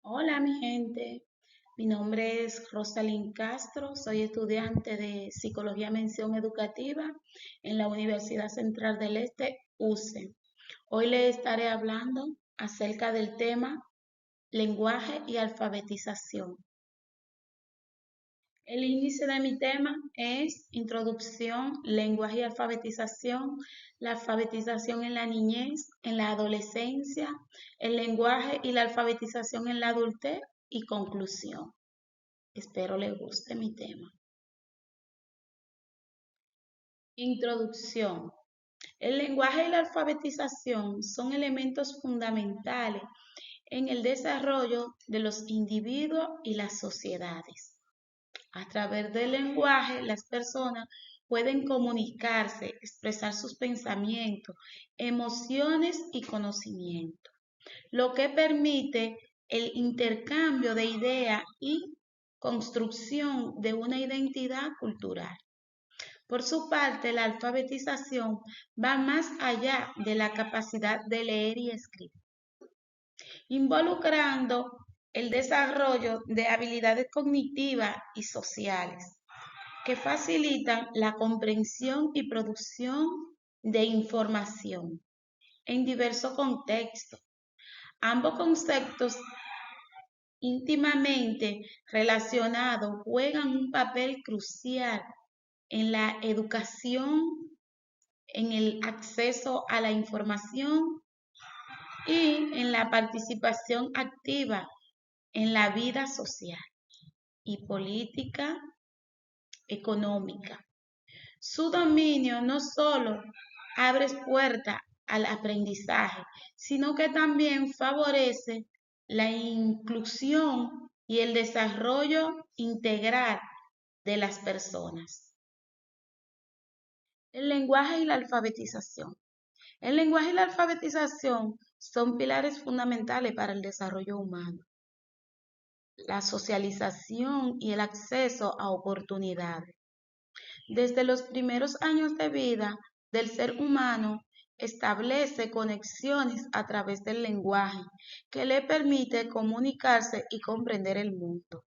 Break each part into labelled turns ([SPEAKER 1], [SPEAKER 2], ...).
[SPEAKER 1] Hola, mi gente. Mi nombre es Rosalind Castro. Soy estudiante de Psicología Mención Educativa en la Universidad Central del Este, UCE. Hoy les estaré hablando acerca del tema lenguaje y alfabetización. El índice de mi tema es Introducción, lenguaje y alfabetización, la alfabetización en la niñez, en la adolescencia, el lenguaje y la alfabetización en la adultez y conclusión. Espero les guste mi tema. Introducción. El lenguaje y la alfabetización son elementos fundamentales en el desarrollo de los individuos y las sociedades. A través del lenguaje, las personas pueden comunicarse, expresar sus pensamientos, emociones y conocimientos, lo que permite el intercambio de ideas y construcción de una identidad cultural. Por su parte, la alfabetización va más allá de la capacidad de leer y escribir, involucrando el desarrollo de habilidades cognitivas y sociales que facilitan la comprensión y producción de información en diversos contextos. Ambos conceptos íntimamente relacionados juegan un papel crucial en la educación, en el acceso a la información y en la participación activa en la vida social y política económica. Su dominio no solo abre puertas al aprendizaje, sino que también favorece la inclusión y el desarrollo integral de las personas. El lenguaje y la alfabetización. El lenguaje y la alfabetización son pilares fundamentales para el desarrollo humano, la socialización y el acceso a oportunidades. Desde los primeros años de vida del ser humano, establece conexiones a través del lenguaje que le permite comunicarse y comprender el mundo.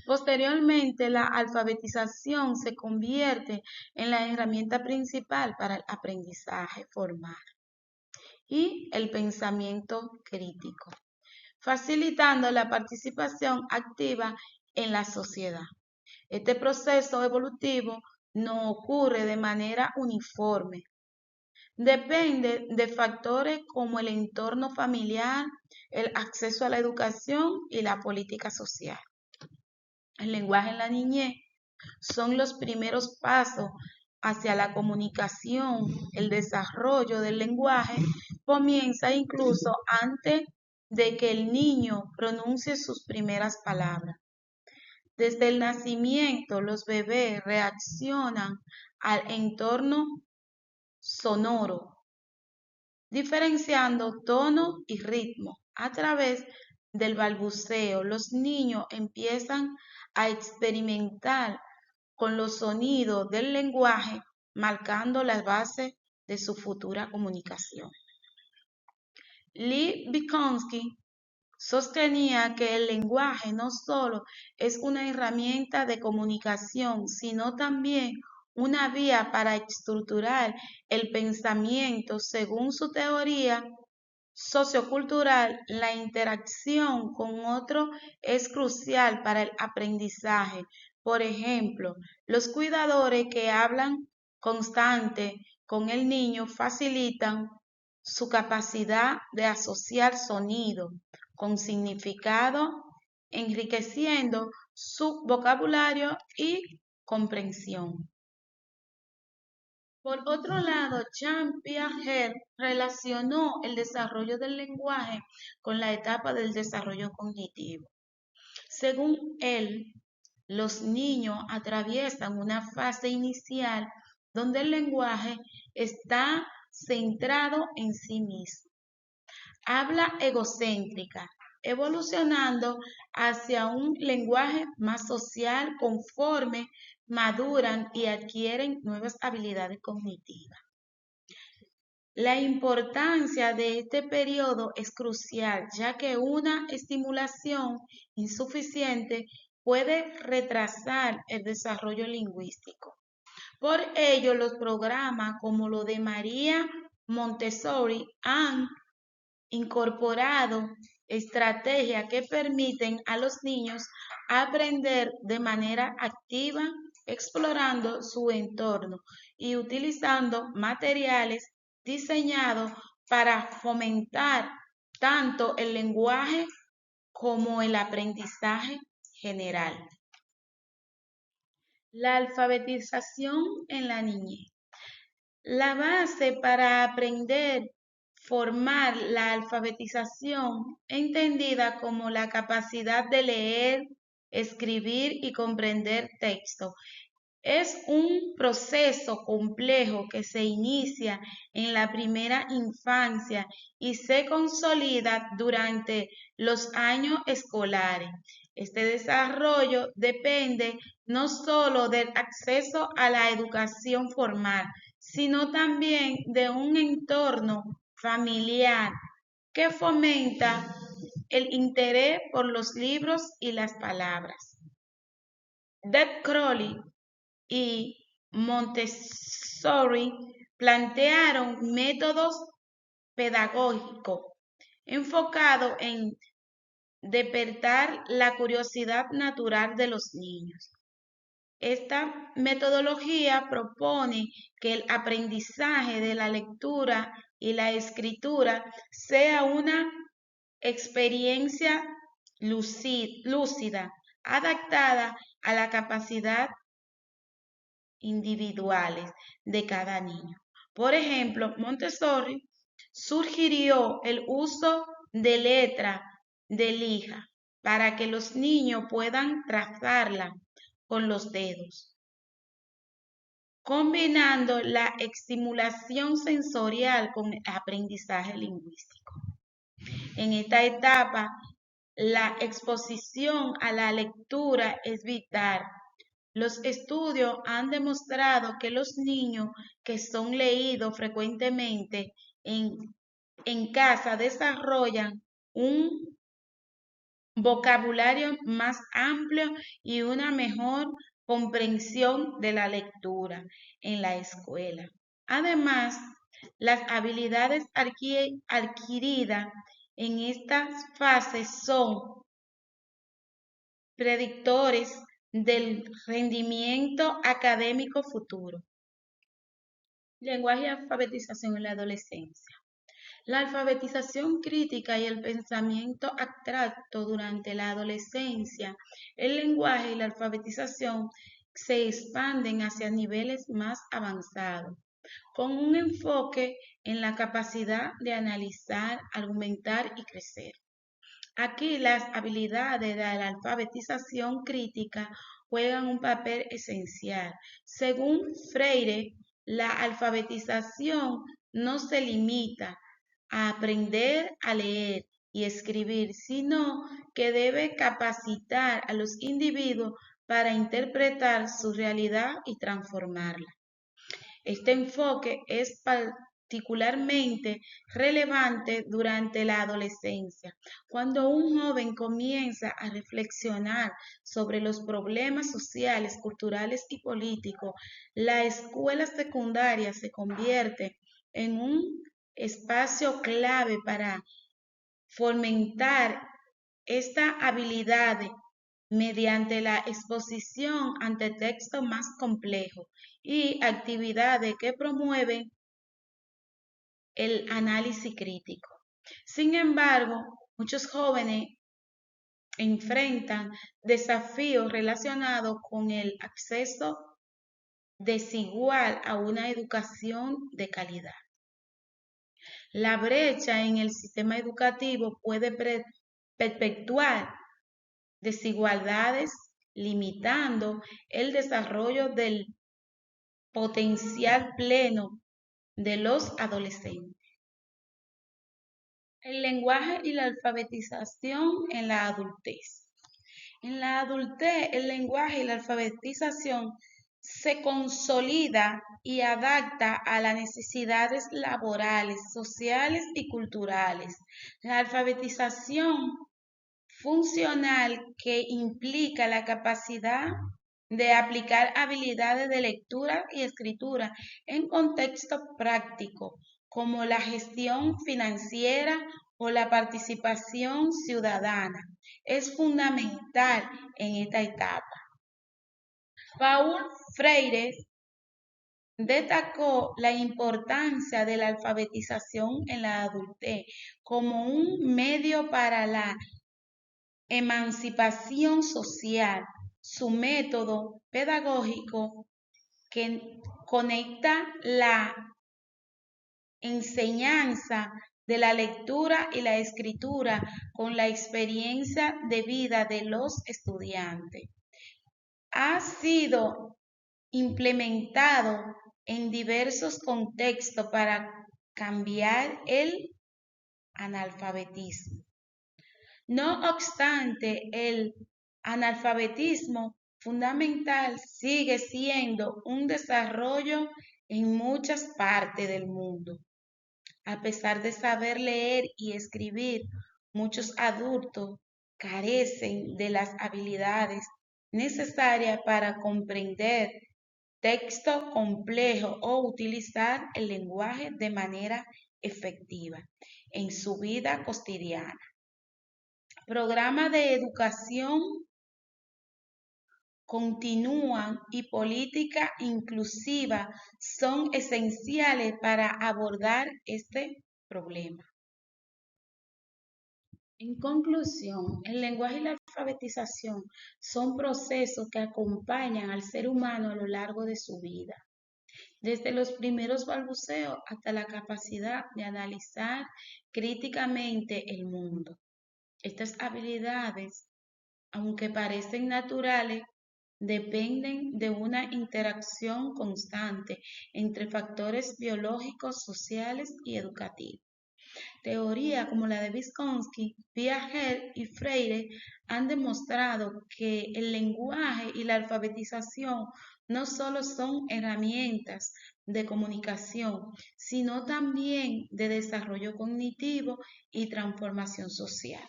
[SPEAKER 1] Posteriormente, la alfabetización se convierte en la herramienta principal para el aprendizaje formal y el pensamiento crítico, facilitando la participación activa en la sociedad. Este proceso evolutivo no ocurre de manera uniforme. Depende de factores como el entorno familiar, el acceso a la educación y la política social. El lenguaje en la niñez son los primeros pasos hacia la comunicación. El desarrollo del lenguaje comienza incluso antes de que el niño pronuncie sus primeras palabras. Desde el nacimiento, los bebés reaccionan al entorno sonoro, diferenciando tono y ritmo. A través del balbuceo, los niños empiezan a experimentar con los sonidos del lenguaje, marcando las bases de su futura comunicación. Lee Vygotsky sostenía que el lenguaje no solo es una herramienta de comunicación, sino también una vía para estructurar el pensamiento. Según su teoría sociocultural, la interacción con otro es crucial para el aprendizaje. Por ejemplo, los cuidadores que hablan constante con el niño facilitan su capacidad de asociar sonido con significado, enriqueciendo su vocabulario y comprensión. Por otro lado, Jean Piaget relacionó el desarrollo del lenguaje con la etapa del desarrollo cognitivo. Según él, los niños atraviesan una fase inicial donde el lenguaje está centrado en sí mismo. Habla egocéntrica, evolucionando hacia un lenguaje más social conforme maduran y adquieren nuevas habilidades cognitivas. La importancia de este periodo es crucial, ya que una estimulación insuficiente puede retrasar el desarrollo lingüístico. Por ello, los programas como lo de María Montessori han incorporado estrategias que permiten a los niños aprender de manera activa, explorando su entorno y utilizando materiales diseñados para fomentar tanto el lenguaje como el aprendizaje general. La alfabetización en la niñez. La base para aprender, formar la alfabetización, entendida como la capacidad de leer, escribir y comprender texto, es un proceso complejo que se inicia en la primera infancia y se consolida durante los años escolares. Este desarrollo depende no solo del acceso a la educación formal, sino también de un entorno familiar que fomenta el interés por los libros y las palabras. Deb Crowley y Montessori plantearon métodos pedagógicos enfocados en despertar la curiosidad natural de los niños. Esta metodología propone que el aprendizaje de la lectura y la escritura sea una experiencia lúcida, adaptada a la capacidad individuales de cada niño. Por ejemplo, Montessori sugirió el uso de letra de lija para que los niños puedan trazarla con los dedos, combinando la estimulación sensorial con el aprendizaje lingüístico. En esta etapa, la exposición a la lectura es vital. Los estudios han demostrado que los niños que son leídos frecuentemente en casa desarrollan un vocabulario más amplio y una mejor comprensión de la lectura en la escuela. Además, las habilidades adquiridas en estas fases son predictores del rendimiento académico futuro. Lenguaje y alfabetización en la adolescencia. La alfabetización crítica y el pensamiento abstracto durante la adolescencia, el lenguaje y la alfabetización se expanden hacia niveles más avanzados, con un enfoque en la capacidad de analizar, argumentar y crecer. Aquí las habilidades de la alfabetización crítica juegan un papel esencial. Según Freire, la alfabetización no se limita a aprender a leer y escribir, sino que debe capacitar a los individuos para interpretar su realidad y transformarla. Este enfoque es particularmente relevante durante la adolescencia, cuando un joven comienza a reflexionar sobre los problemas sociales, culturales y políticos. La escuela secundaria se convierte en un espacio clave para fomentar esta habilidad mediante la exposición ante textos más complejos y actividades que promueven el análisis crítico. Sin embargo, muchos jóvenes enfrentan desafíos relacionados con el acceso desigual a una educación de calidad. La brecha en el sistema educativo puede perpetuar desigualdades, limitando el desarrollo del potencial pleno de los adolescentes. El lenguaje y la alfabetización en la adultez. En la adultez, el lenguaje y la alfabetización se consolida y adapta a las necesidades laborales, sociales y culturales. La alfabetización funcional, que implica la capacidad de aplicar habilidades de lectura y escritura en contexto práctico, como la gestión financiera o la participación ciudadana, es fundamental en esta etapa. Paul Freire destacó la importancia de la alfabetización en la adultez como un medio para la emancipación social. Su método pedagógico, que conecta la enseñanza de la lectura y la escritura con la experiencia de vida de los estudiantes, ha sido implementado en diversos contextos para cambiar el analfabetismo. No obstante, el analfabetismo fundamental sigue siendo un desarrollo en muchas partes del mundo. A pesar de saber leer y escribir, muchos adultos carecen de las habilidades necesarias para comprender texto complejo o utilizar el lenguaje de manera efectiva en su vida cotidiana. Programas de educación continua y política inclusiva son esenciales para abordar este problema. En conclusión, el lenguaje y la alfabetización son procesos que acompañan al ser humano a lo largo de su vida, desde los primeros balbuceos hasta la capacidad de analizar críticamente el mundo. Estas habilidades, aunque parecen naturales, dependen de una interacción constante entre factores biológicos, sociales y educativos. Teorías como la de Vygotsky, Piaget y Freire han demostrado que el lenguaje y la alfabetización no solo son herramientas de comunicación, sino también de desarrollo cognitivo y transformación social.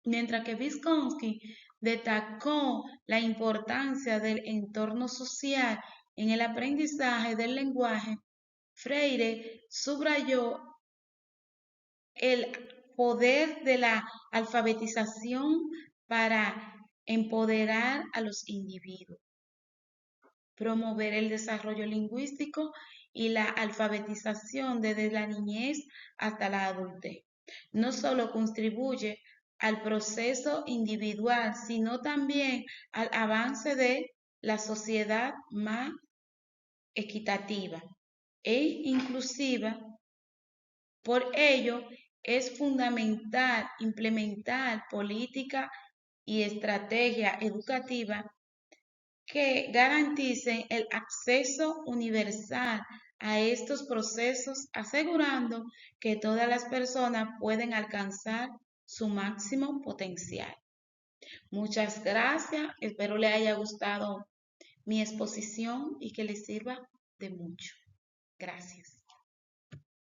[SPEAKER 1] Mientras que Vygotsky destacó la importancia del entorno social en el aprendizaje del lenguaje, Freire subrayó el poder de la alfabetización para empoderar a los individuos, promover el desarrollo lingüístico y la alfabetización desde la niñez hasta la adultez. No solo contribuye al proceso individual, sino también al avance de la sociedad más equitativa e inclusiva. Por ello, es fundamental implementar políticas y estrategias educativas que garanticen el acceso universal a estos procesos, asegurando que todas las personas pueden alcanzar su máximo potencial. Muchas gracias, espero le haya gustado mi exposición y que les sirva de mucho. Gracias.